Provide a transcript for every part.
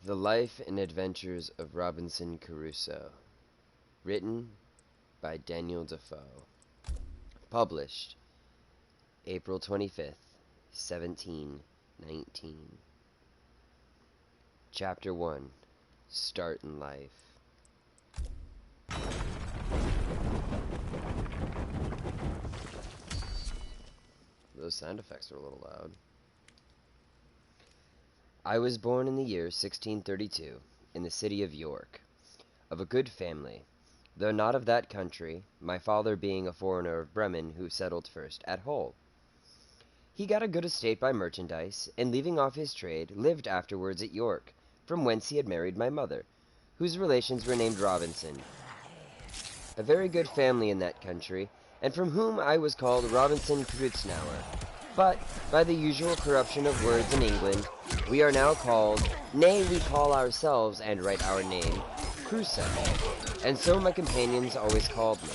The Life and Adventures of Robinson Crusoe. Written by Daniel Defoe. Published April 25th, 1719. Chapter 1. Start in Life. Those sound effects are a little loud. I was born in the year 1632, in the city of York, of a good family, though not of that country, my father being a foreigner of Bremen who settled first at Hull. He got a good estate by merchandise, and leaving off his trade, lived afterwards at York, from whence he had married my mother, whose relations were named Robinson. A very good family in that country, and from whom I was called Robinson Crusoe. But, by the usual corruption of words in England, we are now called, nay, we call ourselves, and write our name, Crusoe, and so my companions always called me.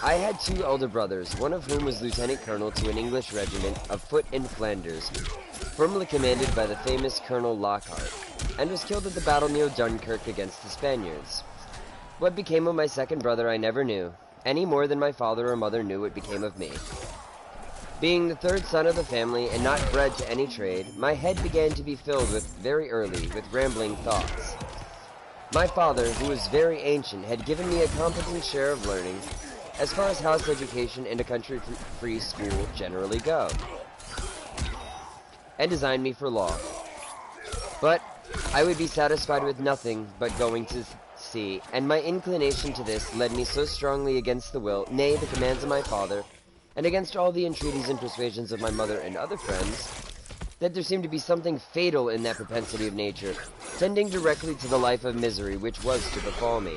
I had two elder brothers, one of whom was lieutenant colonel to an English regiment of foot in Flanders, formerly commanded by the famous Colonel Lockhart, and was killed at the battle near Dunkirk against the Spaniards. What became of my second brother I never knew, any more than my father or mother knew what became of me. Being the third son of the family and not bred to any trade, my head began to be filled very early with rambling thoughts. My father, who was very ancient, had given me a competent share of learning, as far as house education and a country-free school generally go, and designed me for law. But I would be satisfied with nothing but going to sea, and my inclination to this led me so strongly against the will, nay, the commands of my father, and against all the entreaties and persuasions of my mother and other friends, that there seemed to be something fatal in that propensity of nature, tending directly to the life of misery which was to befall me.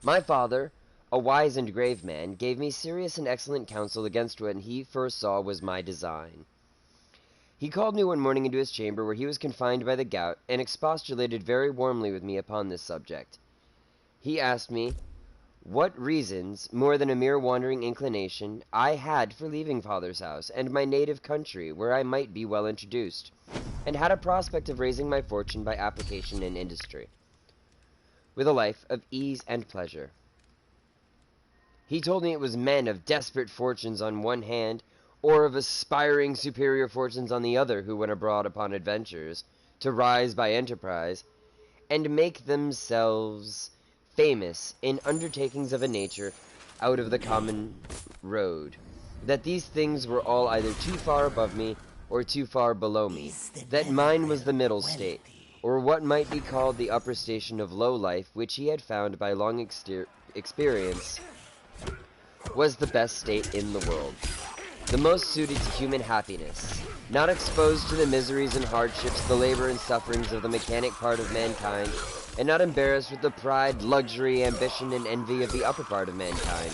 My father, a wise and grave man, gave me serious and excellent counsel against what he first saw was my design. He called me one morning into his chamber where he was confined by the gout, and expostulated very warmly with me upon this subject. He asked me, what reasons, more than a mere wandering inclination, I had for leaving father's house, and my native country, where I might be well introduced, and had a prospect of raising my fortune by application and industry, with a life of ease and pleasure. He told me it was men of desperate fortunes on one hand, or of aspiring superior fortunes on the other, who went abroad upon adventures, to rise by enterprise, and make themselves famous in undertakings of a nature out of the common road, that these things were all either too far above me or too far below me, that mine was the middle state, or what might be called the upper station of low life, which he had found by long experience was the best state in the world, the most suited to human happiness, not exposed to the miseries and hardships, the labor and sufferings of the mechanic part of mankind, and not embarrassed with the pride, luxury, ambition, and envy of the upper part of mankind.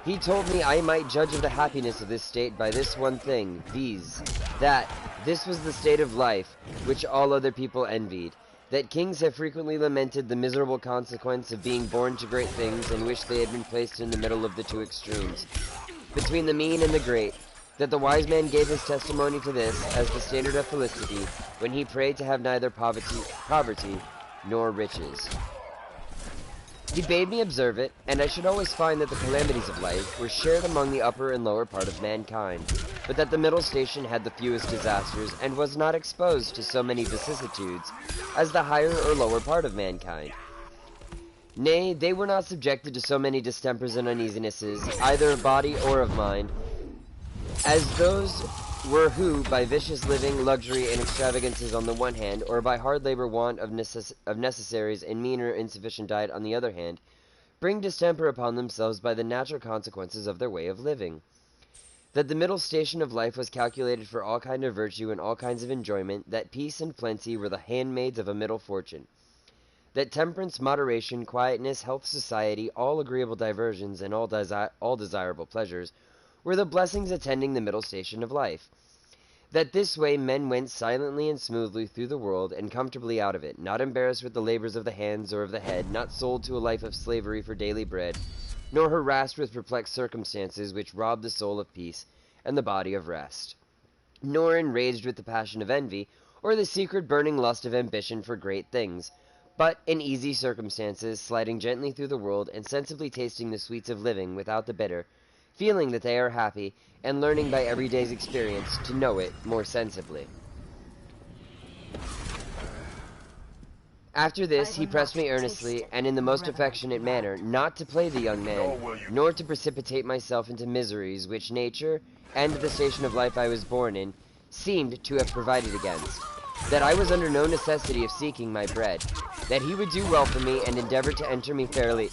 He told me I might judge of the happiness of this state by this one thing, viz., that this was the state of life which all other people envied, that kings have frequently lamented the miserable consequence of being born to great things, and wished they had been placed in the middle of the two extremes, between the mean and the great, that the wise man gave his testimony to this as the standard of felicity, when he prayed to have neither poverty nor riches. He bade me observe it, and I should always find that the calamities of life were shared among the upper and lower part of mankind, but that the middle station had the fewest disasters, and was not exposed to so many vicissitudes as the higher or lower part of mankind. Nay, they were not subjected to so many distempers and uneasinesses, either of body or of mind, as those were who, by vicious living, luxury, and extravagances on the one hand, or by hard labor, want of necessaries, and mean or insufficient diet on the other hand, bring distemper upon themselves by the natural consequences of their way of living. That the middle station of life was calculated for all kind of virtue and all kinds of enjoyment, that peace and plenty were the handmaids of a middle fortune, that temperance, moderation, quietness, health, society, all agreeable diversions, and all desirable pleasures, were the blessings attending the middle station of life, that this way men went silently and smoothly through the world, and comfortably out of it, not embarrassed with the labors of the hands or of the head, not sold to a life of slavery for daily bread, nor harassed with perplexed circumstances which rob the soul of peace and the body of rest, nor enraged with the passion of envy, or the secret burning lust of ambition for great things, but in easy circumstances, sliding gently through the world and sensibly tasting the sweets of living without the bitter, feeling that they are happy, and learning by every day's experience to know it more sensibly. After this, he pressed me earnestly, and in the most affectionate manner, not to play the young man, nor to precipitate myself into miseries which nature, and the station of life I was born in, seemed to have provided against. That I was under no necessity of seeking my bread. That he would do well for me, and endeavor to enter me fairly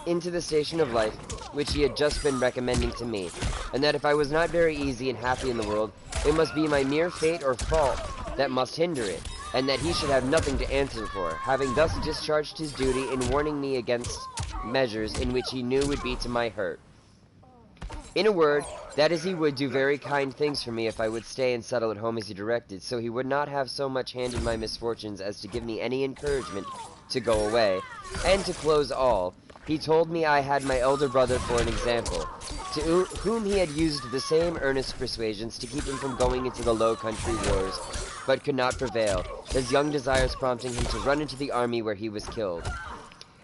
into the station of life which he had just been recommending to me. And that if I was not very easy and happy in the world, it must be my mere fate or fault that must hinder it, and that he should have nothing to answer for, having thus discharged his duty in warning me against measures in which he knew would be to my hurt. In a word, that is, he would do very kind things for me if I would stay and settle at home as he directed, so he would not have so much hand in my misfortunes as to give me any encouragement to go away. And to close all, he told me I had my elder brother for an example, to whom he had used the same earnest persuasions to keep him from going into the Low Country wars, but could not prevail, his young desires prompting him to run into the army where he was killed.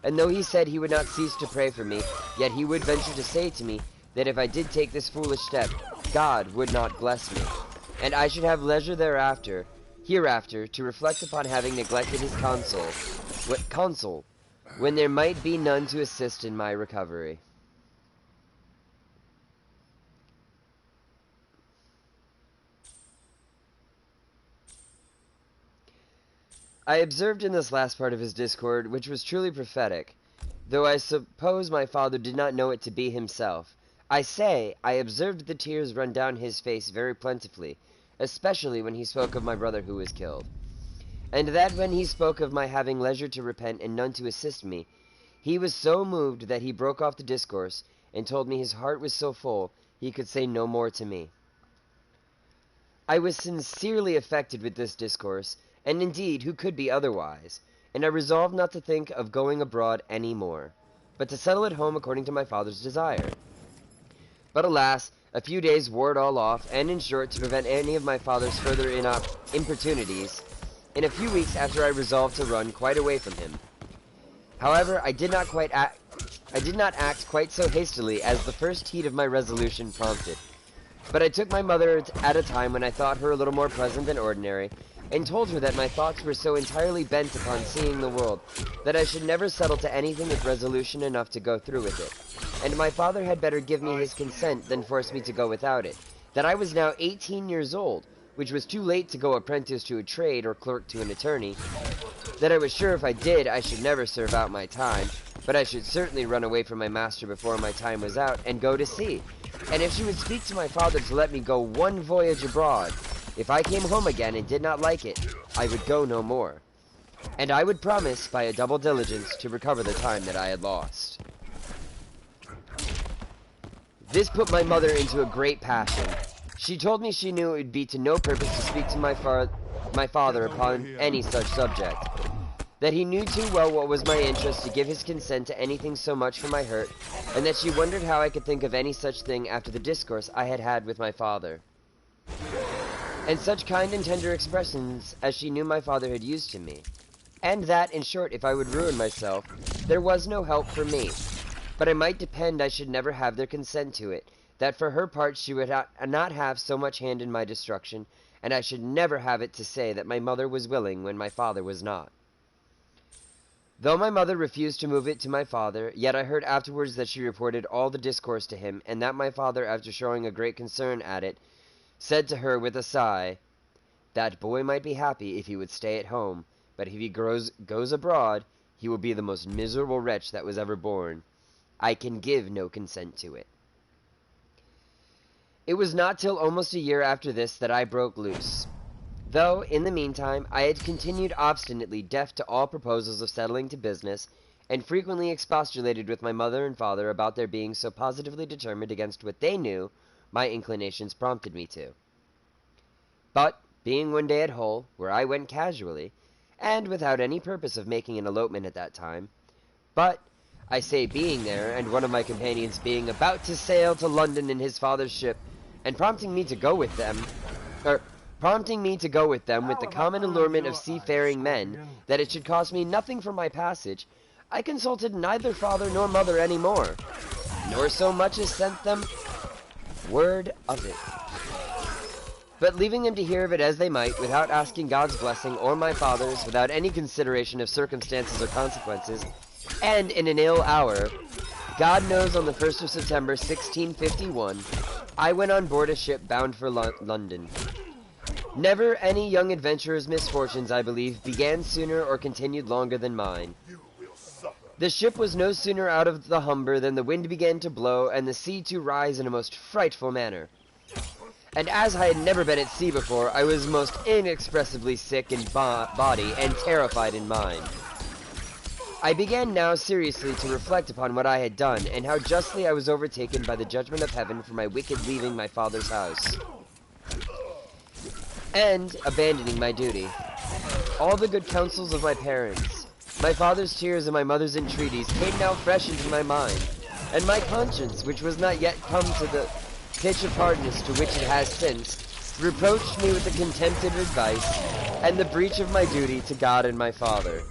And though he said he would not cease to pray for me, yet he would venture to say to me that if I did take this foolish step, God would not bless me, and I should have leisure hereafter, to reflect upon having neglected his counsel, when there might be none to assist in my recovery. I observed in this last part of his discourse, which was truly prophetic, though I suppose my father did not know it to be himself. I say, I observed the tears run down his face very plentifully, especially when he spoke of my brother who was killed. And that when he spoke of my having leisure to repent and none to assist me, he was so moved that he broke off the discourse, and told me his heart was so full he could say no more to me. I was sincerely affected with this discourse, and indeed who could be otherwise? And I resolved not to think of going abroad any more, but to settle at home according to my father's desire. But alas, a few days wore it all off, and in short, to prevent any of my father's further importunities, in a few weeks after I resolved to run quite away from him. However, I did not act quite so hastily as the first heat of my resolution prompted. But I took my mother at a time when I thought her a little more pleasant than ordinary, and told her that my thoughts were so entirely bent upon seeing the world, that I should never settle to anything with resolution enough to go through with it, and my father had better give me his consent than force me to go without it, that I was now 18 years old, which was too late to go apprentice to a trade or clerk to an attorney, that I was sure if I did I should never serve out my time, but I should certainly run away from my master before my time was out, and go to sea, and if she would speak to my father to let me go one voyage abroad, if I came home again and did not like it, I would go no more, and I would promise by a double diligence to recover the time that I had lost. This put my mother into a great passion. She told me she knew it would be to no purpose to speak to my father upon any such subject, that he knew too well what was my interest to give his consent to anything so much for my hurt, and that she wondered how I could think of any such thing after the discourse I had had with my father. And such kind and tender expressions as she knew my father had used to me, and that, in short, if I would ruin myself, there was no help for me, but I might depend I should never have their consent to it, that for her part she would not have so much hand in my destruction, and I should never have it to say that my mother was willing when my father was not. Though my mother refused to move it to my father, yet I heard afterwards that she reported all the discourse to him, and that my father, after showing a great concern at it, said to her with a sigh, "That boy might be happy if he would stay at home, but if he goes abroad, he will be the most miserable wretch that was ever born. I can give no consent to it." It was not till almost a year after this that I broke loose, though, in the meantime, I had continued obstinately deaf to all proposals of settling to business, and frequently expostulated with my mother and father about their being so positively determined against what they knew my inclinations prompted me to. But, being one day at Hull, where I went casually, and without any purpose of making an elopement at that time, but, I say being there, and one of my companions being about to sail to London in his father's ship, and prompting me to go with them, prompting me to go with them with the common allurement of seafaring men, that it should cost me nothing for my passage, I consulted neither father nor mother any more, nor so much as sent them word of it. But leaving them to hear of it as they might, without asking God's blessing or my father's, without any consideration of circumstances or consequences, and in an ill hour, God knows on the 1st of September, 1651, I went on board a ship bound for London. Never any young adventurer's misfortunes, I believe, began sooner or continued longer than mine. The ship was no sooner out of the Humber than the wind began to blow, and the sea to rise in a most frightful manner. And as I had never been at sea before, I was most inexpressibly sick in body and terrified in mind. I began now seriously to reflect upon what I had done, and how justly I was overtaken by the judgment of heaven for my wicked leaving my father's house, and abandoning my duty. All the good counsels of my parents, my father's tears and my mother's entreaties came now fresh into my mind, and my conscience, which was not yet come to the pitch of hardness to which it has since, reproached me with the contempt of advice, and the breach of my duty to God and my father.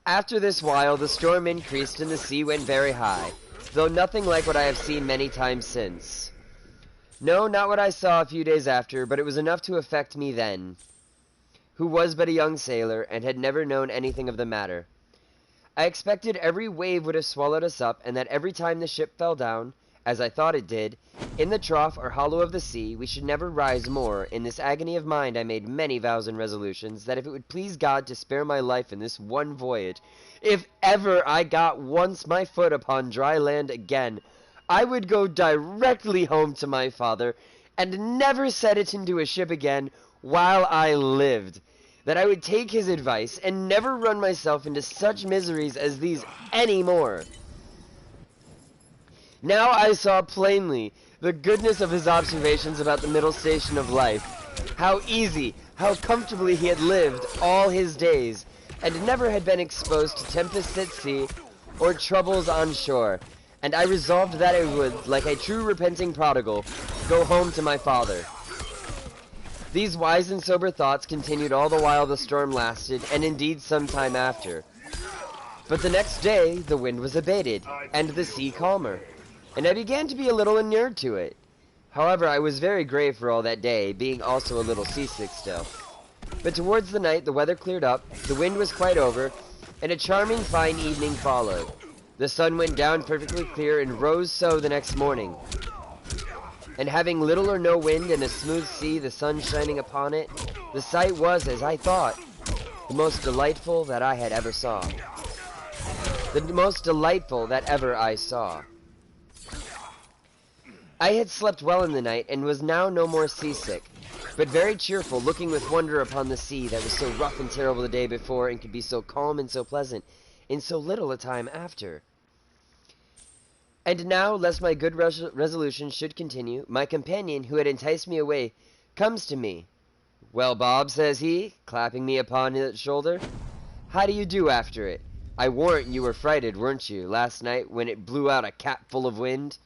After this while, the storm increased and the sea went very high, though nothing like what I have seen many times since. No, not what I saw a few days after, but it was enough to affect me then, who was but a young sailor, and had never known anything of the matter. I expected every wave would have swallowed us up, and that every time the ship fell down, as I thought it did, in the trough or hollow of the sea, we should never rise more. In this agony of mind I made many vows and resolutions, that if it would please God to spare my life in this one voyage, if ever I got once my foot upon dry land again, I would go directly home to my father, and never set it into a ship again while I lived. That I would take his advice, and never run myself into such miseries as these any more. Now I saw plainly the goodness of his observations about the middle station of life, how easy, how comfortably he had lived all his days, and never had been exposed to tempests at sea, or troubles on shore, and I resolved that I would, like a true repenting prodigal, go home to my father. These wise and sober thoughts continued all the while the storm lasted, and indeed some time after. But the next day the wind was abated, and the sea calmer, and I began to be a little inured to it. However, I was very grave for all that day, being also a little seasick still. But towards the night the weather cleared up, the wind was quite over, and a charming fine evening followed. The sun went down perfectly clear, and rose so the next morning. And having little or no wind and a smooth sea, the sun shining upon it, the sight was, as I thought, the most delightful that I had ever saw. The most delightful that ever I saw. I had slept well in the night, and was now no more seasick, but very cheerful, looking with wonder upon the sea that was so rough and terrible the day before, and could be so calm and so pleasant in so little a time after. And now, lest my good resolution should continue, my companion, who had enticed me away, comes to me. "Well, Bob," says he, clapping me upon the shoulder, "how do you do after it? I warrant you were frighted, weren't you, last night, when it blew out a capful of wind?"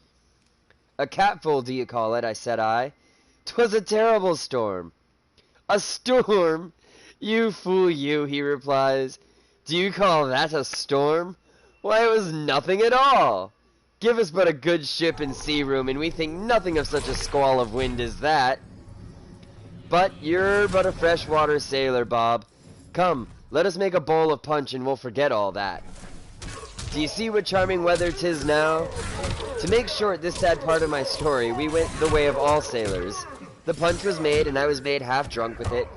"A capful, do you call it?" said I. "'Twas a terrible storm." "A storm? You fool you," he replies. "Do you call that a storm? Why, it was nothing at all. Give us but a good ship and sea room, and we think nothing of such a squall of wind as that. But you're but a freshwater sailor, Bob. Come, let us make a bowl of punch, and we'll forget all that. Do you see what charming weather 'tis now?" To make short this sad part of my story, we went the way of all sailors. The punch was made, and I was made half drunk with it,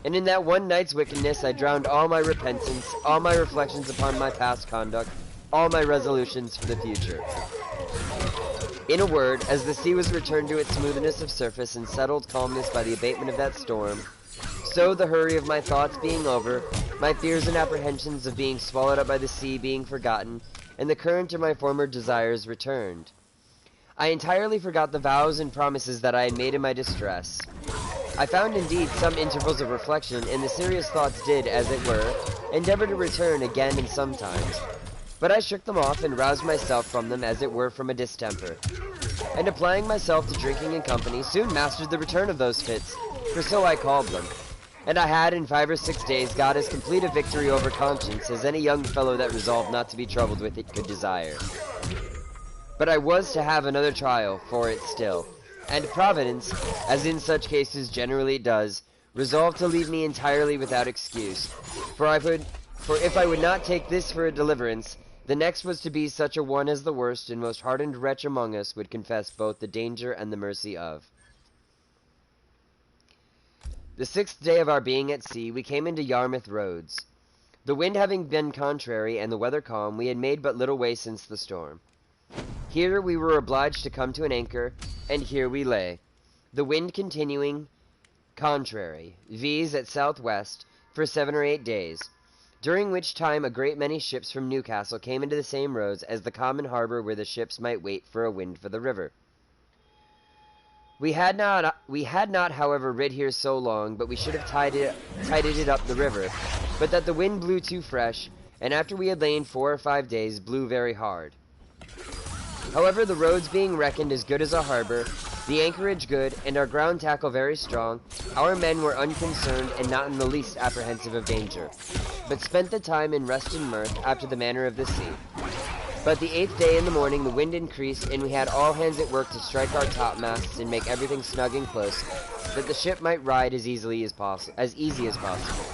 and in that one night's wickedness I drowned all my repentance, all my reflections upon my past conduct, all my resolutions for the future. In a word, as the sea was returned to its smoothness of surface and settled calmness by the abatement of that storm, so the hurry of my thoughts being over, my fears and apprehensions of being swallowed up by the sea being forgotten, and the current of my former desires returned, I entirely forgot the vows and promises that I had made in my distress. I found indeed some intervals of reflection, and the serious thoughts did, as it were, endeavor to return again and sometimes. But I shook them off, and roused myself from them, as it were, from a distemper. and applying myself to drinking and company, soon mastered the return of those fits, for so I called them. And I had in 5 or 6 days got as complete a victory over conscience as any young fellow that resolved not to be troubled with it could desire. But I was to have another trial for it still, and Providence, as in such cases generally does, resolved to leave me entirely without excuse, for if I would not take this for a deliverance, the next was to be such a one as the worst and most hardened wretch among us would confess both the danger and the mercy of. The 6th day of our being at sea, we came into Yarmouth roads. The wind having been contrary and the weather calm, we had made but little way since the storm. Here we were obliged to come to an anchor, and here we lay, the wind continuing contrary, viz. At southwest, for 7 or 8 days, during which time a great many ships from Newcastle came into the same roads as the common harbour where the ships might wait for a wind for the river. We had not, however, rid here so long, but we should have tided it up the river, but that the wind blew too fresh, and after we had lain 4 or 5 days, blew very hard. However, the roads being reckoned as good as a harbour, the anchorage good, and our ground tackle very strong, our men were unconcerned and not in the least apprehensive of danger, but spent the time in rest and mirth after the manner of the sea. But the 8th day in the morning the wind increased, and we had all hands at work to strike our topmasts and make everything snug and close, that the ship might ride as easy as possible.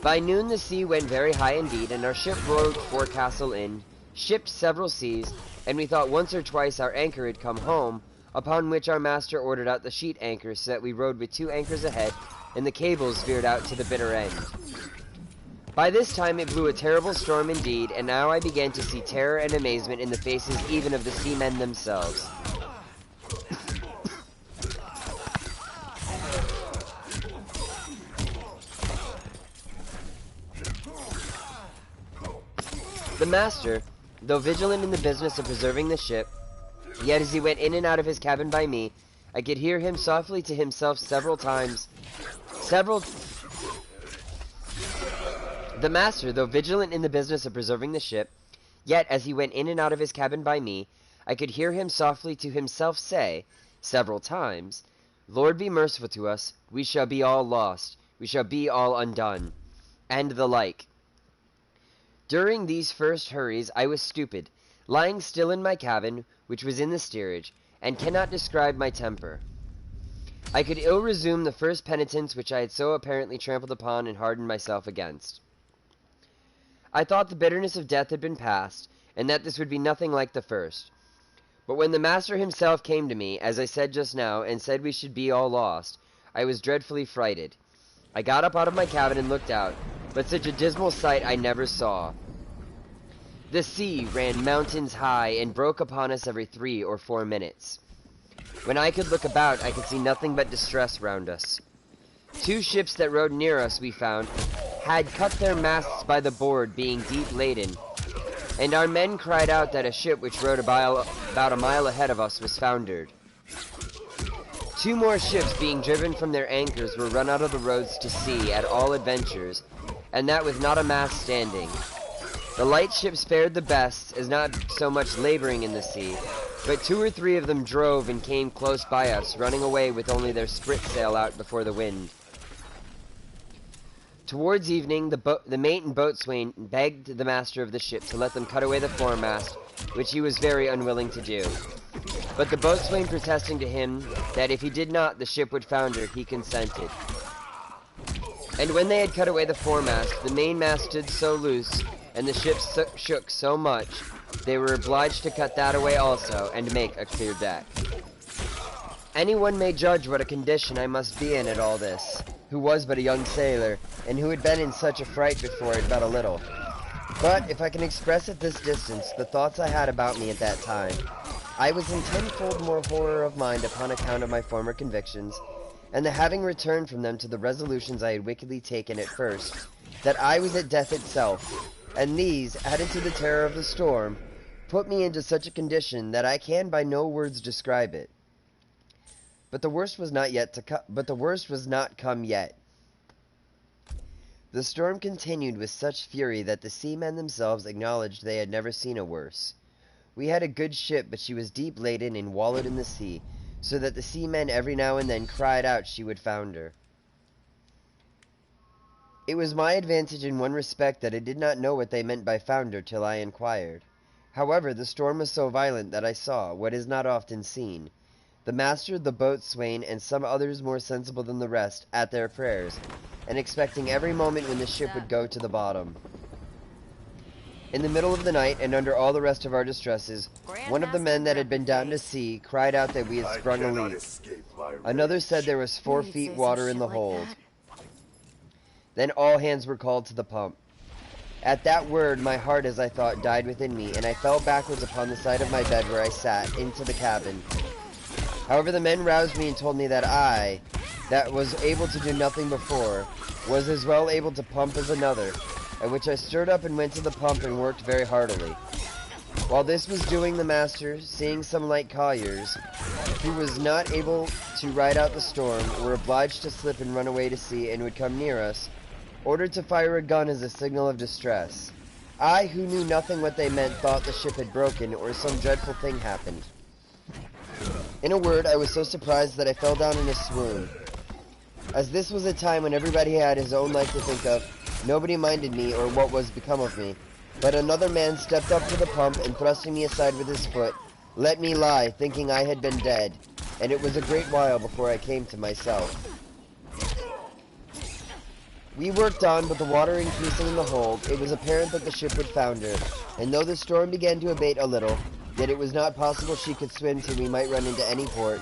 By noon the sea went very high indeed, and our ship rode forecastle in, shipped several seas, and we thought once or twice our anchor had come home, upon which our master ordered out the sheet anchor, so that we rode with 2 anchors ahead, and the cables veered out to the bitter end. By this time it blew a terrible storm indeed, and now I began to see terror and amazement in the faces even of the seamen themselves. The master, though vigilant in the business of preserving the ship, yet as he went in and out of his cabin by me, I could hear him softly to himself The master, though vigilant in the business of preserving the ship, yet as he went in and out of his cabin by me, I could hear him softly to himself say, several times, Lord be merciful to us, we shall be all lost, we shall be all undone, and the like. During these first hurries I was stupid, lying still in my cabin, which was in the steerage, and cannot describe my temper. I could ill resume the first penitence which I had so apparently trampled upon and hardened myself against. I thought the bitterness of death had been past, and that this would be nothing like the first. But when the master himself came to me, as I said just now, and said we should be all lost, I was dreadfully frighted. I got up out of my cabin and looked out, but such a dismal sight I never saw. The sea ran mountains high and broke upon us every 3 or 4 minutes. When I could look about, I could see nothing but distress round us. 2 ships that rode near us, we found, had cut their masts by the board, being deep laden, and our men cried out that a ship which rode about a mile ahead of us was foundered. 2 more ships being driven from their anchors were run out of the roads to sea at all adventures, and that with not a mast standing. The light ships fared the best, as not so much laboring in the sea, but 2 or 3 of them drove and came close by us, running away with only their spritsail out before the wind. Towards evening, the mate and boatswain begged the master of the ship to let them cut away the foremast, which he was very unwilling to do. But the boatswain protesting to him that if he did not, the ship would founder, he consented. And when they had cut away the foremast, the mainmast stood so loose, and the ship shook so much, they were obliged to cut that away also, and make a clear deck. Anyone may judge what a condition I must be in at all this, who was but a young sailor, and who had been in such a fright before it but a little. But, if I can express at this distance the thoughts I had about me at that time, I was in tenfold more horror of mind upon account of my former convictions, and the having returned from them to the resolutions I had wickedly taken at first, that I was at death itself, and these, added to the terror of the storm, put me into such a condition that I can by no words describe it. But the worst was not come yet. The storm continued with such fury that the seamen themselves acknowledged they had never seen a worse. We had a good ship, but she was deep laden and wallowed in the sea, so that the seamen every now and then cried out she would founder. It was my advantage in one respect that I did not know what they meant by founder till I inquired. However, the storm was so violent that I saw, what is not often seen, the master, the boatswain, and some others more sensible than the rest, at their prayers, and expecting every moment when the ship would go to the bottom. In the middle of the night, and under all the rest of our distresses, one of the men that had been down to sea cried out that we had sprung a leak. Another said there was 4 feet water in the hold. Then all hands were called to the pump. At that word, my heart, as I thought, died within me, and I fell backwards upon the side of my bed where I sat, into the cabin. However, the men roused me and told me that I, that was able to do nothing before, was as well able to pump as another, at which I stirred up and went to the pump and worked very heartily. While this was doing, the master, seeing some light colliers, who was not able to ride out the storm, were obliged to slip and run away to sea, and would come near us, ordered to fire a gun as a signal of distress. I, who knew nothing what they meant, thought the ship had broken, or some dreadful thing happened. In a word, I was so surprised that I fell down in a swoon. As this was a time when everybody had his own life to think of, nobody minded me or what was become of me. But another man stepped up to the pump, and thrusting me aside with his foot, let me lie, thinking I had been dead, and it was a great while before I came to myself. We worked on, but the water increasing in the hold, it was apparent that the ship would founder, and though the storm began to abate a little, yet it was not possible she could swim till we might run into any port.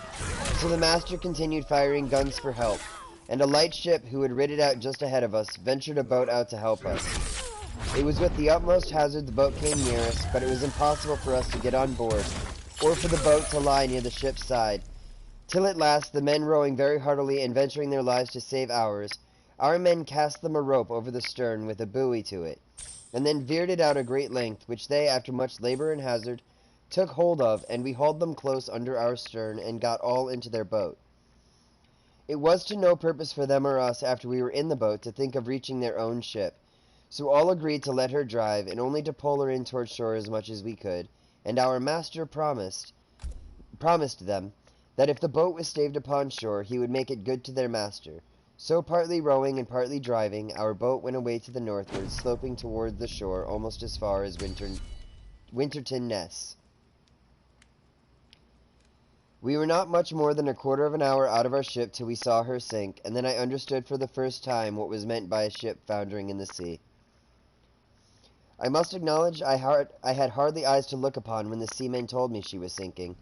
So the master continued firing guns for help, and a light ship, who had rid it out just ahead of us, ventured a boat out to help us. It was with the utmost hazard the boat came near us, but it was impossible for us to get on board, or for the boat to lie near the ship's side, till at last, the men rowing very heartily and venturing their lives to save ours, our men cast them a rope over the stern with a buoy to it, and then veered it out a great length, which they, after much labor and hazard, took hold of, and we hauled them close under our stern, and got all into their boat. It was to no purpose for them or us, after we were in the boat, to think of reaching their own ship, so all agreed to let her drive, and only to pull her in toward shore as much as we could, and our master promised them that if the boat was staved upon shore, he would make it good to their master. So, partly rowing and partly driving, our boat went away to the northward, sloping toward the shore almost as far as Winterton Ness. We were not much more than a quarter of an hour out of our ship till we saw her sink, and then I understood for the first time what was meant by a ship foundering in the sea. I must acknowledge I had hardly eyes to look upon when the seamen told me she was sinking,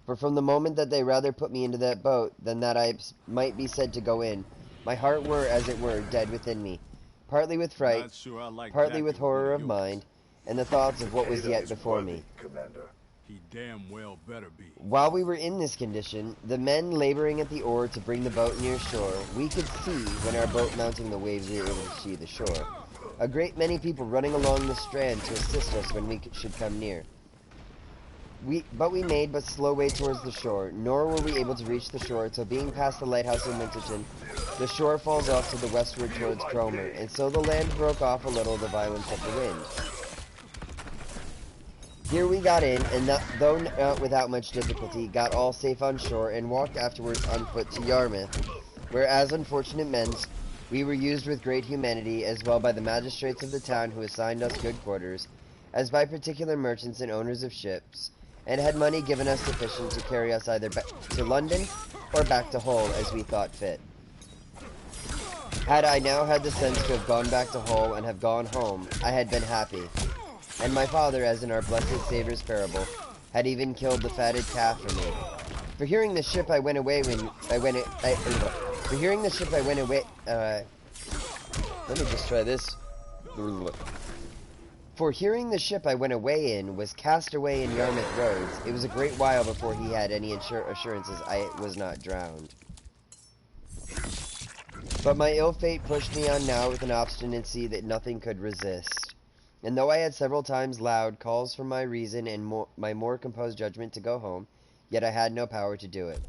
for from the moment that they rather put me into that boat than that I might be said to go in, my heart were, as it were, dead within me, partly with fright, partly with horror of mind, and the thoughts of what was yet before me. He damn well better be. While we were in this condition, the men laboring at the oar to bring the boat near shore, we could see, when our boat mounting the waves we were able to see the shore, a great many people running along the strand to assist us when we should come near. But we made but slow way towards the shore, nor were we able to reach the shore till being past the lighthouse in Winterton, the shore falls off to the westward towards Cromer, and so the land broke off a little the violence of the wind. Here we got in, and though not without much difficulty, got all safe on shore, and walked afterwards on foot to Yarmouth, where, as unfortunate men, we were used with great humanity, as well by the magistrates of the town who assigned us good quarters, as by particular merchants and owners of ships, and had money given us sufficient to carry us either back to London or back to Hull as we thought fit. Had I now had the sense to have gone back to Hull and have gone home, I had been happy. And my father, as in our blessed Saviour's parable, had even killed the fatted calf for me. For hearing the ship I went away let me just try this. For hearing the ship I went away in was cast away in Yarmouth roads, it was a great while before he had any assurances I was not drowned. But my ill fate pushed me on now with an obstinacy that nothing could resist. And though I had several times loud calls from my reason and my more composed judgment to go home, yet I had no power to do it.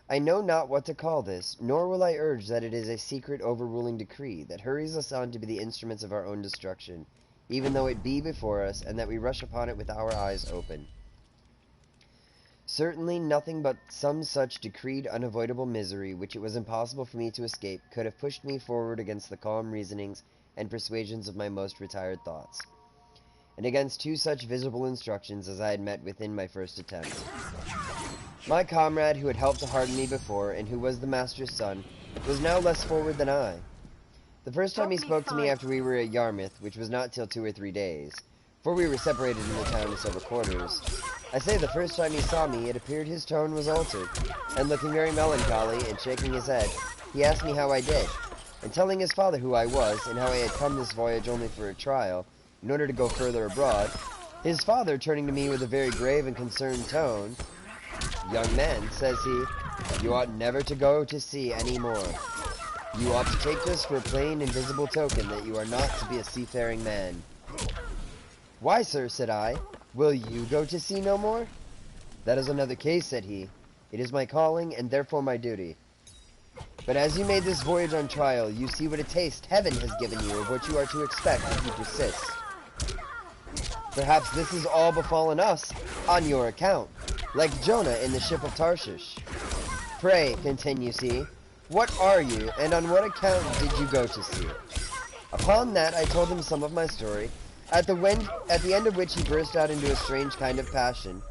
I know not what to call this, nor will I urge that it is a secret overruling decree that hurries us on to be the instruments of our own destruction. even though it be before us, and that we rush upon it with our eyes open. Certainly nothing but some such decreed unavoidable misery, which it was impossible for me to escape, could have pushed me forward against the calm reasonings and persuasions of my most retired thoughts, and against two such visible instructions as I had met with in my first attempt. My comrade, who had helped to harden me before, and who was the master's son, was now less forward than I. The first time he spoke to me after we were at Yarmouth, which was not till 2 or 3 days, for we were separated in the town to several quarters, I say the first time he saw me, it appeared his tone was altered, and looking very melancholy, and shaking his head, he asked me how I did, and telling his father who I was, and how I had come this voyage only for a trial, in order to go further abroad, his father, turning to me with a very grave and concerned tone, "Young man," says he, "you ought never to go to sea any more. You ought to take this for a plain and visible token that you are not to be a seafaring man." "Why, sir," said I, "will you go to sea no more?" "That is another case," said he. "It is my calling, and therefore my duty. But as you made this voyage on trial, you see what a taste heaven has given you of what you are to expect if you persist. Perhaps this has all befallen us on your account, like Jonah in the ship of Tarshish. Pray," continues he, "what are you, and on what account did you go to sea?" Upon that I told him some of my story, at the end of which he burst out into a strange kind of passion.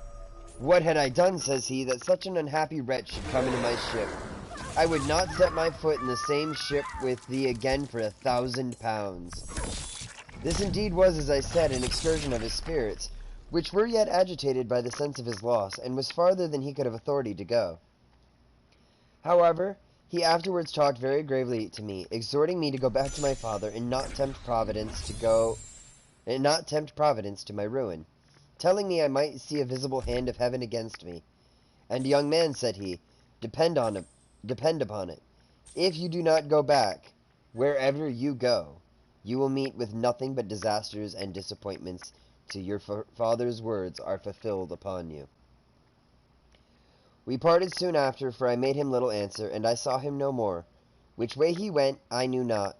"What had I done," says he, "that such an unhappy wretch should come into my ship? I would not set my foot in the same ship with thee again for 1,000 pounds. This indeed was, as I said, an excursion of his spirits, which were yet agitated by the sense of his loss, and was farther than he could have authority to go. However, he afterwards talked very gravely to me, exhorting me to go back to my father, and not tempt Providence to my ruin, telling me I might see a visible hand of heaven against me. And, young man, said he, depend upon it, if you do not go back, wherever you go, you will meet with nothing but disasters and disappointments till your father's words are fulfilled upon you." We parted soon after, for I made him little answer, and I saw him no more. Which way he went, I knew not.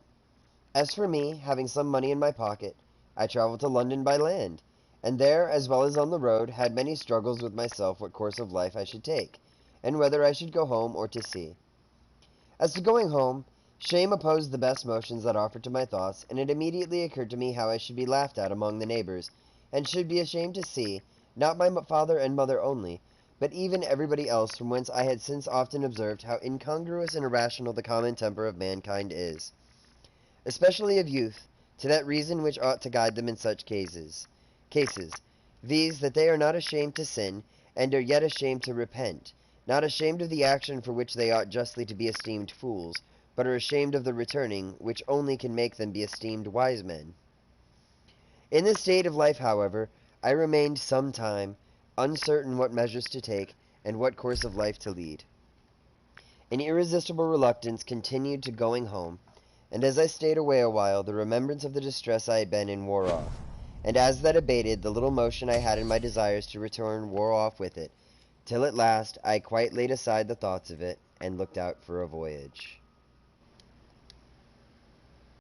As for me, having some money in my pocket, I travelled to London by land, and there, as well as on the road, had many struggles with myself what course of life I should take, and whether I should go home or to sea. As to going home, shame opposed the best motions that offered to my thoughts, and it immediately occurred to me how I should be laughed at among the neighbours, and should be ashamed to see, not my father and mother only, but even everybody else, from whence I had since often observed how incongruous and irrational the common temper of mankind is, especially of youth, to that reason which ought to guide them in such cases, viz., that they are not ashamed to sin, and are yet ashamed to repent, not ashamed of the action for which they ought justly to be esteemed fools, but are ashamed of the returning, which only can make them be esteemed wise men. In this state of life, however, I remained some time, uncertain what measures to take, and what course of life to lead. An irresistible reluctance continued to going home, and as I stayed away a while, the remembrance of the distress I had been in wore off, and as that abated, the little motion I had in my desires to return wore off with it, till at last I quite laid aside the thoughts of it, and looked out for a voyage.